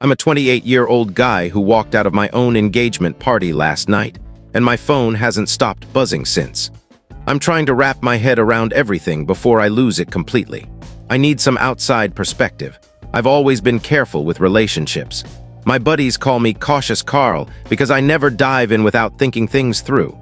I'm a 28-year-old guy who walked out of my own engagement party last night, and my phone hasn't stopped buzzing since. I'm trying to wrap my head around everything before I lose it completely. I need some outside perspective. I've always been careful with relationships. My buddies call me Cautious Carl because I never dive in without thinking things through.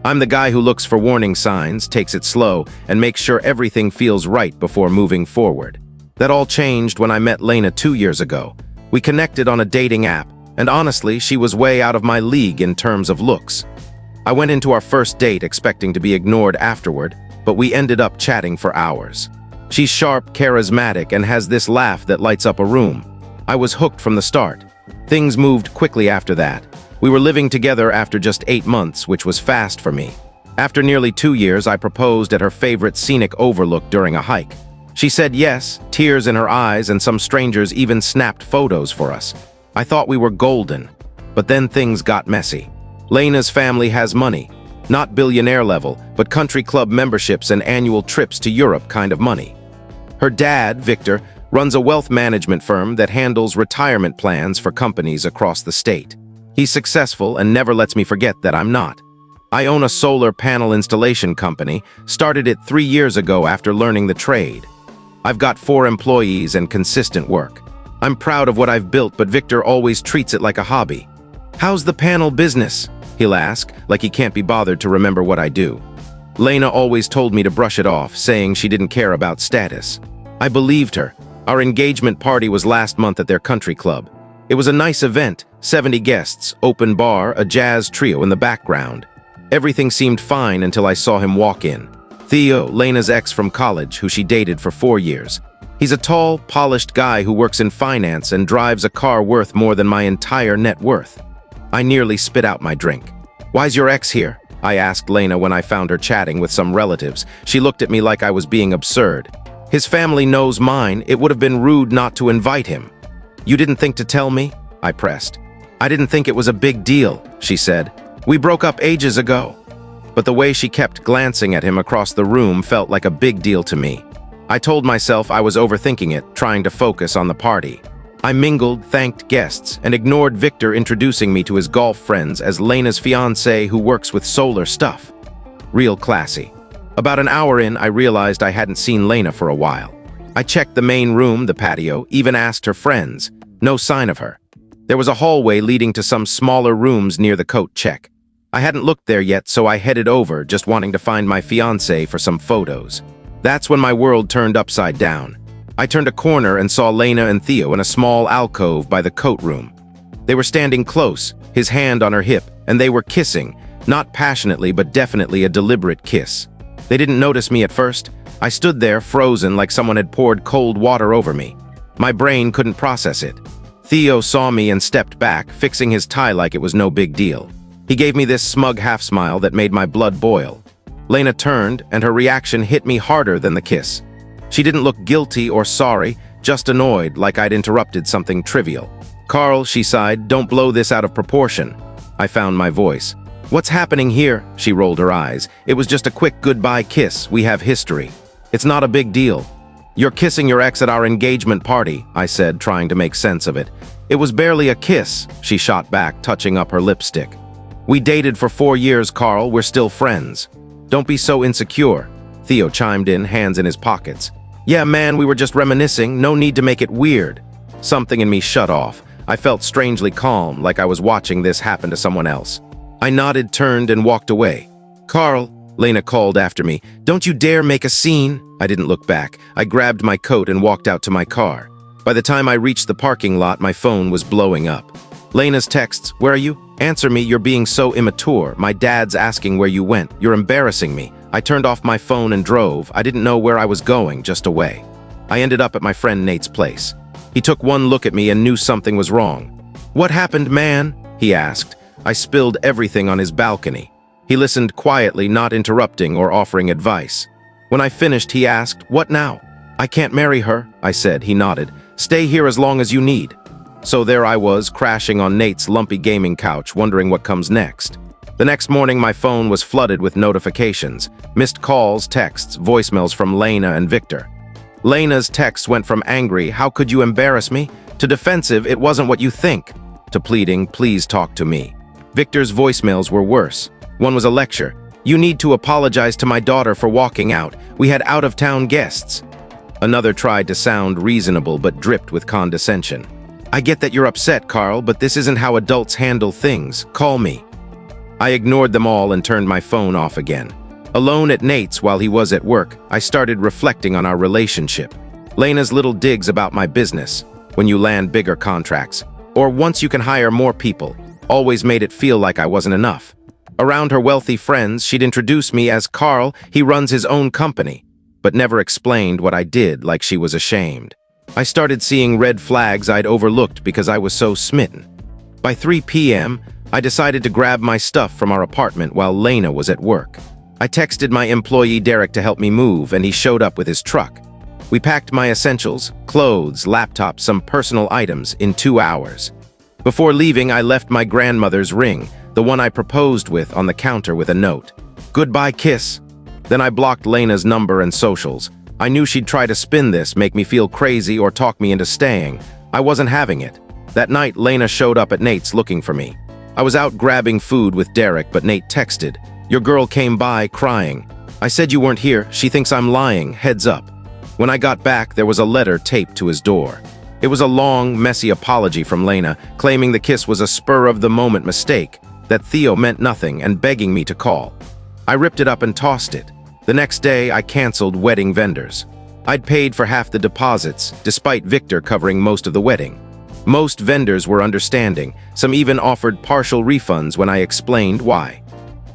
I'm the guy who looks for warning signs, takes it slow, and makes sure everything feels right before moving forward. That all changed when I met Lena 2 years ago. We connected on a dating app, and honestly, she was way out of my league in terms of looks. I went into our first date expecting to be ignored afterward, but we ended up chatting for hours. She's sharp, charismatic, and has this laugh that lights up a room. I was hooked from the start. Things moved quickly after that. We were living together after just 8 months, which was fast for me. After nearly 2 years, I proposed at her favorite scenic overlook during a hike. She said yes, tears in her eyes, and some strangers even snapped photos for us. I thought we were golden, but then things got messy. Lena's family has money, not billionaire level, but country club memberships and annual trips to Europe kind of money. Her dad, Victor, runs a wealth management firm that handles retirement plans for companies across the state. He's successful and never lets me forget that I'm not. I own a solar panel installation company, started it 3 years ago after learning the trade. I've got 4 employees and consistent work. I'm proud of what I've built, but Victor always treats it like a hobby. "How's the panel business?" he'll ask, like he can't be bothered to remember what I do. Lena always told me to brush it off, saying she didn't care about status. I believed her. Our engagement party was last month at their country club. It was a nice event, 70 guests, open bar, a jazz trio in the background. Everything seemed fine until I saw him walk in. Theo, Lena's ex from college, who she dated for 4 years. He's a tall, polished guy who works in finance and drives a car worth more than my entire net worth. I nearly spit out my drink. "Why's your ex here?" I asked Lena when I found her chatting with some relatives. She looked at me like I was being absurd. "His family knows mine. It would have been rude not to invite him." "You didn't think to tell me?" I pressed. "I didn't think it was a big deal," she said. "We broke up ages ago." But the way she kept glancing at him across the room felt like a big deal to me. I told myself I was overthinking it, trying to focus on the party. I mingled, thanked guests, and ignored Victor introducing me to his golf friends as Lena's fiancé who works with solar stuff. Real classy. About an hour in, I realized I hadn't seen Lena for a while. I checked the main room, the patio, even asked her friends. No sign of her. There was a hallway leading to some smaller rooms near the coat check. I hadn't looked there yet, so I headed over, just wanting to find my fiancé for some photos. That's when my world turned upside down. I turned a corner and saw Lena and Theo in a small alcove by the coat room. They were standing close, his hand on her hip, and they were kissing, not passionately but definitely a deliberate kiss. They didn't notice me at first. I stood there, frozen, like someone had poured cold water over me. My brain couldn't process it. Theo saw me and stepped back, fixing his tie like it was no big deal. He gave me this smug half-smile that made my blood boil. Lena turned, and her reaction hit me harder than the kiss. She didn't look guilty or sorry, just annoyed, like I'd interrupted something trivial. "Carl," she sighed, "don't blow this out of proportion." I found my voice. "What's happening here?" She rolled her eyes. "It was just a quick goodbye kiss. We have history. It's not a big deal." "You're kissing your ex at our engagement party," I said, trying to make sense of it. "It was barely a kiss," she shot back, touching up her lipstick. "We dated for 4 years, Carl. We're still friends." "Don't be so insecure," Theo chimed in, hands in his pockets. "Yeah, man, we were just reminiscing. No need to make it weird." Something in me shut off. I felt strangely calm, like I was watching this happen to someone else. I nodded, turned, and walked away. "Carl," Lena called after me, "don't you dare make a scene." I didn't look back. I grabbed my coat and walked out to my car. By the time I reached the parking lot, my phone was blowing up. Lena's texts, "Where are you? Answer me, you're being so immature. My dad's asking where you went. You're embarrassing me." I turned off my phone and drove. I didn't know where I was going, just away. I ended up at my friend Nate's place. He took one look at me and knew something was wrong. "What happened, man?" he asked. I spilled everything on his balcony. He listened quietly, not interrupting or offering advice. When I finished, he asked, "What now?" "I can't marry her," I said. He nodded. "Stay here as long as you need." So there I was, crashing on Nate's lumpy gaming couch, wondering what comes next. The next morning, my phone was flooded with notifications. Missed calls, texts, voicemails from Lena and Victor. Lena's texts went from angry, "How could you embarrass me?" To defensive, it wasn't what you think. To pleading, please talk to me. Victor's voicemails were worse. One was a lecture. You need to apologize to my daughter for walking out. We had out-of-town guests. Another tried to sound reasonable but dripped with condescension. I get that you're upset, Carl, but this isn't how adults handle things. Call me. I ignored them all and turned my phone off again. Alone at Nate's while he was at work, I started reflecting on our relationship. Lena's little digs about my business, when you land bigger contracts, or once you can hire more people, always made it feel like I wasn't enough. Around her wealthy friends, she'd introduce me as Carl, he runs his own company, but never explained what I did like she was ashamed. I started seeing red flags I'd overlooked because I was so smitten. By 3 p.m., I decided to grab my stuff from our apartment while Lena was at work. I texted my employee Derek to help me move, and he showed up with his truck. We packed my essentials, clothes, laptop, some personal items in 2 hours. Before leaving, I left my grandmother's ring, the one I proposed with, on the counter with a note. Goodbye, kiss. Then I blocked Lena's number and socials. I knew she'd try to spin this, make me feel crazy, or talk me into staying. I wasn't having it. That night, Lena showed up at Nate's looking for me. I was out grabbing food with Derek, but Nate texted, "Your girl came by, crying. I said you weren't here. She thinks I'm lying. Heads up." When I got back, there was a letter taped to his door. It was a long, messy apology from Lena, claiming the kiss was a spur-of-the-moment mistake, that Theo meant nothing, and begging me to call. I ripped it up and tossed it. The next day, I canceled wedding vendors. I'd paid for half the deposits, despite Victor covering most of the wedding. Most vendors were understanding. Some even offered partial refunds when I explained why.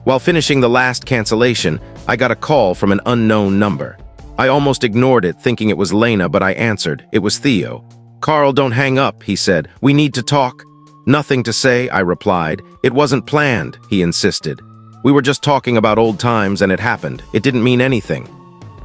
While finishing the last cancellation, I got a call from an unknown number. I almost ignored it, thinking it was Lena, but I answered. It was Theo. "Carl, don't hang up," he said. "We need to talk." "Nothing to say," I replied. "It wasn't planned," he insisted. "We were just talking about old times and it happened. It didn't mean anything."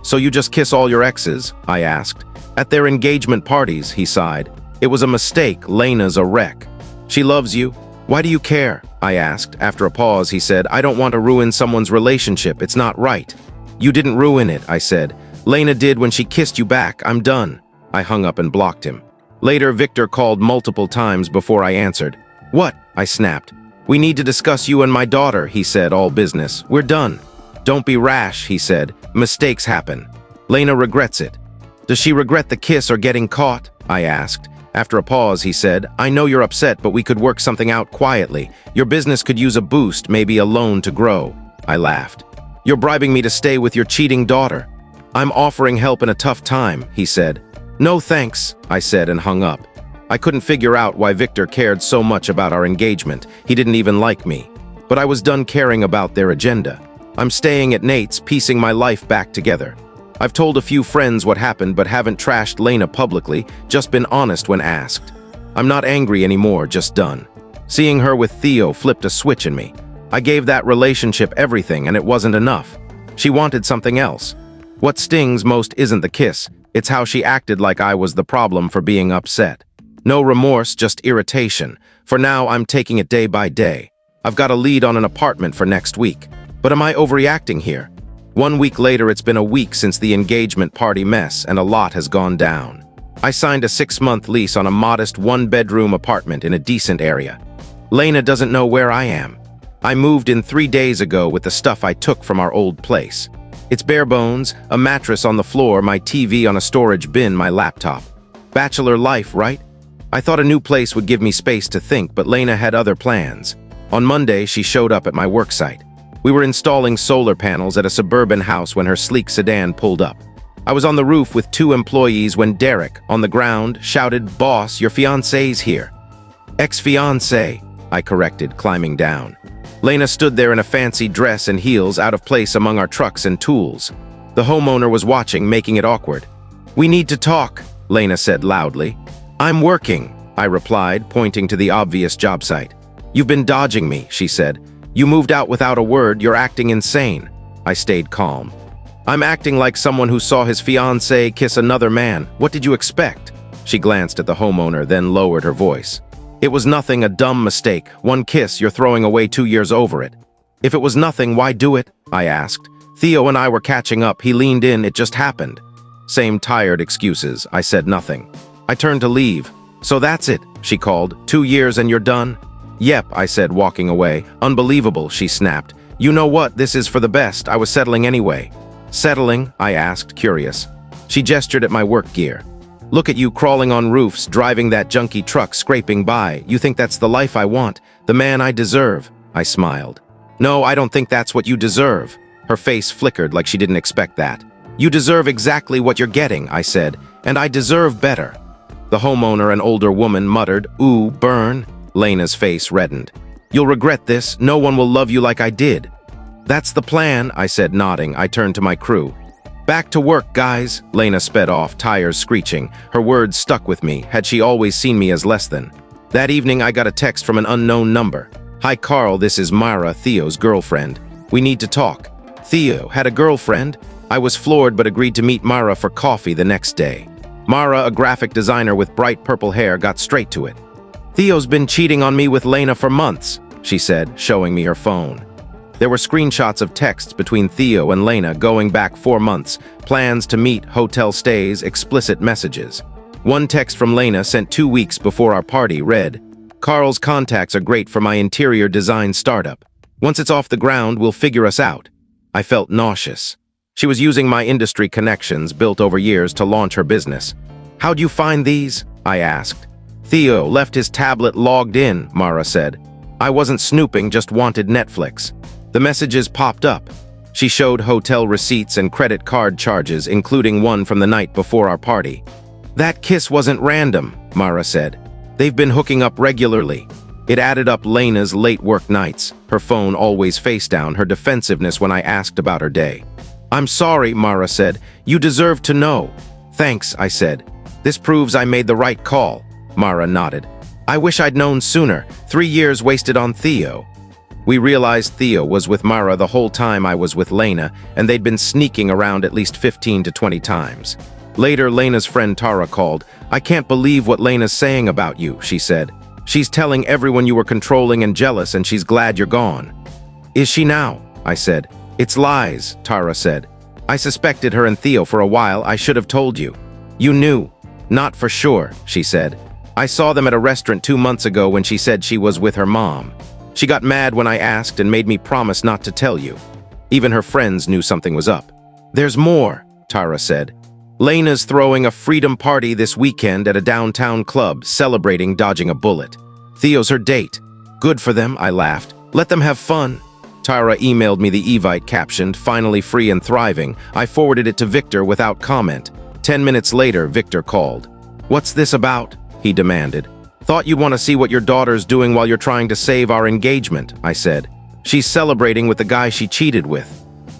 "So you just kiss all your exes?" I asked. "At their engagement parties," he sighed. "It was a mistake. Lena's a wreck." "She loves you. Why do you care?" I asked. After a pause, he said, "I don't want to ruin someone's relationship. It's not right." "You didn't ruin it," I said. "Lena did when she kissed you back. I'm done." I hung up and blocked him. Later, Victor called multiple times before I answered. "What?" I snapped. "We need to discuss you and my daughter," he said, all business. "We're done." "Don't be rash," he said. "Mistakes happen. Lena regrets it." "Does she regret the kiss or getting caught?" I asked. After a pause, he said, "I know you're upset, but we could work something out quietly. Your business could use a boost, maybe a loan to grow." I laughed. "You're bribing me to stay with your cheating daughter." "I'm offering help in a tough time," he said. "No thanks," I said and hung up. I couldn't figure out why Victor cared so much about our engagement. He didn't even like me. But I was done caring about their agenda. I'm staying at Nate's, piecing my life back together. I've told a few friends what happened but haven't trashed Lena publicly, just been honest when asked. I'm not angry anymore, just done. Seeing her with Theo flipped a switch in me. I gave that relationship everything and it wasn't enough. She wanted something else. What stings most isn't the kiss, it's how she acted like I was the problem for being upset. No remorse, just irritation. For now, I'm taking it day by day. I've got a lead on an apartment for next week. But am I overreacting here? 1 week later, it's been a week since the engagement party mess, and a lot has gone down. I signed a 6-month lease on a modest 1-bedroom apartment in a decent area. Lena doesn't know where I am. I moved in 3 days ago with the stuff I took from our old place. It's bare bones, a mattress on the floor, my TV on a storage bin, my laptop. Bachelor life, right? I thought a new place would give me space to think, but Lena had other plans. On Monday, she showed up at my worksite. We were installing solar panels at a suburban house when her sleek sedan pulled up. I was on the roof with 2 employees when Derek, on the ground, shouted, "Boss, your fiancé's here." "Ex-fiancé," I corrected, climbing down. Lena stood there in a fancy dress and heels, out of place among our trucks and tools. The homeowner was watching, making it awkward. "We need to talk," Lena said loudly. "I'm working," I replied, pointing to the obvious job site. "You've been dodging me," she said. "You moved out without a word. You're acting insane." I stayed calm. "I'm acting like someone who saw his fiancée kiss another man. What did you expect?" She glanced at the homeowner, then lowered her voice. "It was nothing, a dumb mistake. 1 kiss, you're throwing away 2 years over it." "If it was nothing, why do it?" I asked. "Theo and I were catching up. He leaned in. It just happened." Same tired excuses. I said nothing. I turned to leave. So that's it, she called. 2 years and you're done? Yep, I said, walking away. Unbelievable, she snapped. You know what, this is for the best. I was settling anyway. Settling? I asked, curious. She gestured at my work gear. Look at you crawling on roofs, driving that junky truck, scraping by. You think that's the life I want, the man I deserve? I smiled. No, I don't think that's what you deserve. Her face flickered like she didn't expect that. You deserve exactly what you're getting, I said, and I deserve better. The homeowner, an older woman, muttered, Ooh, burn. Lena's face reddened. You'll regret this. No one will love you like I did. That's the plan, I said, nodding. I turned to my crew. Back to work, guys. Lena sped off, tires screeching. Her words stuck with me. Had she always seen me as less than? That evening, I got a text from an unknown number. Hi, Carl, this is Myra, Theo's girlfriend. We need to talk. Theo had a girlfriend? I was floored but agreed to meet Myra for coffee the next day. Myra, a graphic designer with bright purple hair, got straight to it. Theo's been cheating on me with Lena for months, she said, showing me her phone. There were screenshots of texts between Theo and Lena going back 4 months, plans to meet, hotel stays, explicit messages. One text from Lena sent 2 weeks before our party read, Carl's contacts are great for my interior design startup. Once it's off the ground, we'll figure us out. I felt nauseous. She was using my industry connections built over years to launch her business. How'd you find these? I asked. Theo left his tablet logged in, Mara said. I wasn't snooping, just wanted Netflix. The messages popped up. She showed hotel receipts and credit card charges, including one from the night before our party. That kiss wasn't random, Mara said. They've been hooking up regularly. It added up Lena's late work nights, her phone always face down, her defensiveness when I asked about her day. I'm sorry, Mara said. You deserve to know. Thanks, I said. This proves I made the right call. Mara nodded. I wish I'd known sooner. 3 years wasted on Theo. We realized Theo was with Mara the whole time I was with Lena, and they'd been sneaking around at least 15 to 20 times. Later, Lena's friend Tara called. I can't believe what Lena's saying about you, she said. She's telling everyone you were controlling and jealous, and she's glad you're gone. Is she now? I said. It's lies, Tara said. I suspected her and Theo for a while. I should have told you. You knew. Not for sure, she said. I saw them at a restaurant 2 months ago when she said she was with her mom. She got mad when I asked and made me promise not to tell you. Even her friends knew something was up. There's more, Tara said. Lena's throwing a freedom party this weekend at a downtown club, celebrating dodging a bullet. Theo's her date. Good for them, I laughed. Let them have fun. Tara emailed me the Evite captioned, finally free and thriving. I forwarded it to Victor without comment. 10 minutes later, Victor called. What's this about? He demanded. Thought you'd want to see what your daughter's doing while you're trying to save our engagement, I said. She's celebrating with the guy she cheated with.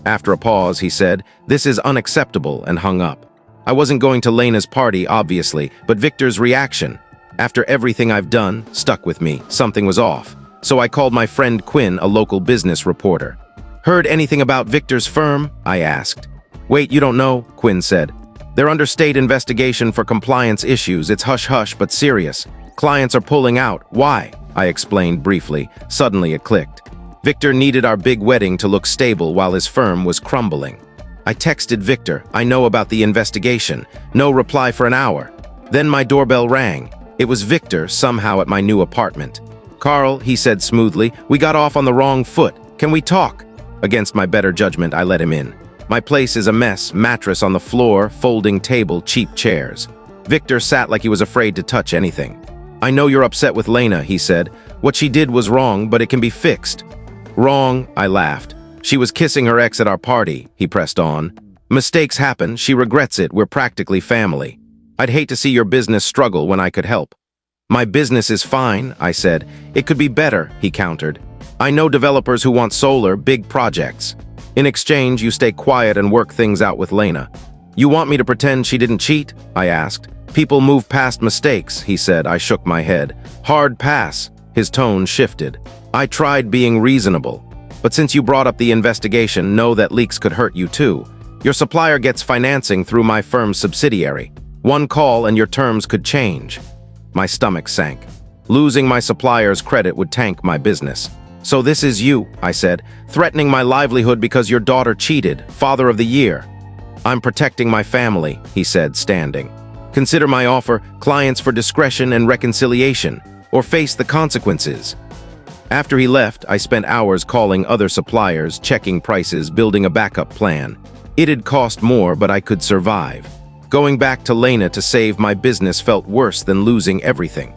After a pause, he said, this is unacceptable, and hung up. I wasn't going to Lena's party, obviously, but Victor's reaction, after everything I've done, stuck with me. Something was off. So I called my friend Quinn, a local business reporter. Heard anything about Victor's firm? I asked. Wait, you don't know? Quinn said. They're under state investigation for compliance issues. It's hush-hush, but serious. Clients are pulling out. Why? I explained briefly. Suddenly it clicked. Victor needed our big wedding to look stable while his firm was crumbling. I texted Victor, I know about the investigation. No reply for an hour. Then my doorbell rang. It was Victor, somehow at my new apartment. Carl, he said smoothly, we got off on the wrong foot. Can we talk? Against my better judgment, I let him in. My place is a mess, mattress on the floor, folding table, cheap chairs. Victor sat like he was afraid to touch anything. I know you're upset with Lena, he said. What she did was wrong, but it can be fixed. Wrong, I laughed. She was kissing her ex at our party, he pressed on. Mistakes happen, she regrets it, we're practically family. I'd hate to see your business struggle when I could help. My business is fine, I said. It could be better, he countered. I know developers who want solar, big projects. In exchange, you stay quiet and work things out with Lena. You want me to pretend she didn't cheat? I asked. People move past mistakes, he said. I shook my head. Hard pass. His tone shifted. I tried being reasonable. But since you brought up the investigation, know that leaks could hurt you too. Your supplier gets financing through my firm's subsidiary. One call and your terms could change. My stomach sank. Losing my supplier's credit would tank my business. So this is you, I said, threatening my livelihood because your daughter cheated, father of the year. I'm protecting my family, he said, standing. Consider my offer, clients for discretion and reconciliation, or face the consequences. After he left, I spent hours calling other suppliers, checking prices, building a backup plan. It'd cost more, but I could survive. Going back to Lena to save my business felt worse than losing everything.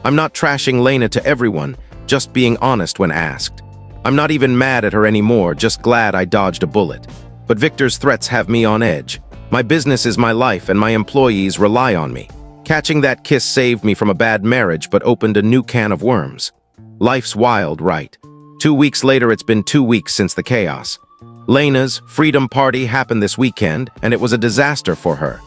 I'm not trashing Lena to everyone, just being honest when asked. I'm not even mad at her anymore, just glad I dodged a bullet. But Victor's threats have me on edge. My business is my life and my employees rely on me. Catching that kiss saved me from a bad marriage but opened a new can of worms. Life's wild, right? 2 weeks later, it's been 2 weeks since the chaos. Lena's freedom party happened this weekend, and it was a disaster for her.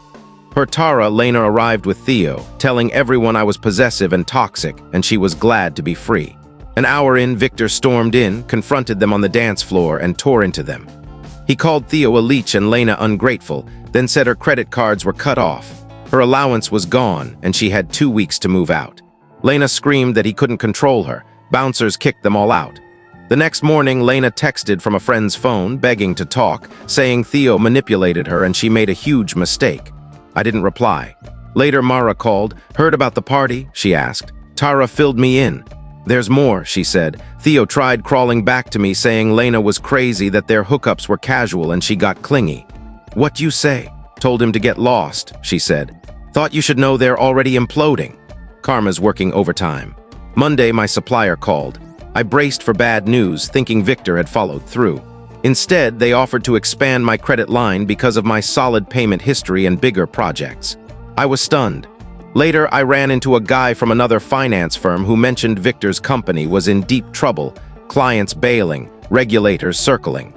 Per Tara, Lena arrived with Theo, telling everyone I was possessive and toxic, and she was glad to be free. An hour in, Victor stormed in, confronted them on the dance floor, and tore into them. He called Theo a leech and Lena ungrateful, then said her credit cards were cut off. Her allowance was gone, and she had 2 weeks to move out. Lena screamed that he couldn't control her. Bouncers kicked them all out. The next morning, Lena texted from a friend's phone, begging to talk, saying Theo manipulated her and she made a huge mistake. I didn't reply. Later, Mara called. Heard about the party? She asked. Tara filled me in. There's more, she said. Theo tried crawling back to me, saying Lena was crazy, that their hookups were casual and she got clingy. What you say? Told him to get lost, she said. Thought you should know they're already imploding. Karma's working overtime. Monday, my supplier called. I braced for bad news, thinking Victor had followed through. Instead, they offered to expand my credit line because of my solid payment history and bigger projects. I was stunned. Later, I ran into a guy from another finance firm who mentioned Victor's company was in deep trouble, clients bailing, regulators circling.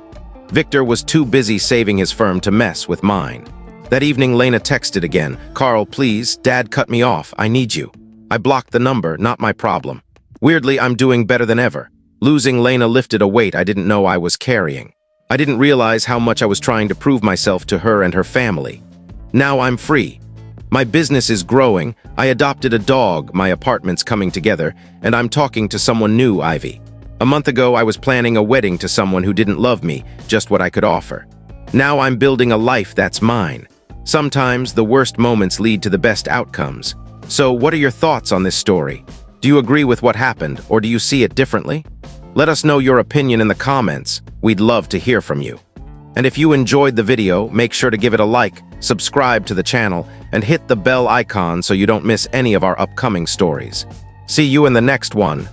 Victor was too busy saving his firm to mess with mine. That evening, Lena texted again. Carl, please, Dad cut me off. I need you. I blocked the number, not my problem. Weirdly, I'm doing better than ever. Losing Lena lifted a weight I didn't know I was carrying. I didn't realize how much I was trying to prove myself to her and her family. Now I'm free. My business is growing. I adopted a dog, my apartment's coming together, and I'm talking to someone new, Ivy. A month ago, I was planning a wedding to someone who didn't love me, just what I could offer. Now I'm building a life that's mine. Sometimes the worst moments lead to the best outcomes. So, what are your thoughts on this story? Do you agree with what happened, or do you see it differently? Let us know your opinion in the comments. We'd love to hear from you. And if you enjoyed the video, make sure to give it a like, subscribe to the channel, and hit the bell icon so you don't miss any of our upcoming stories. See you in the next one.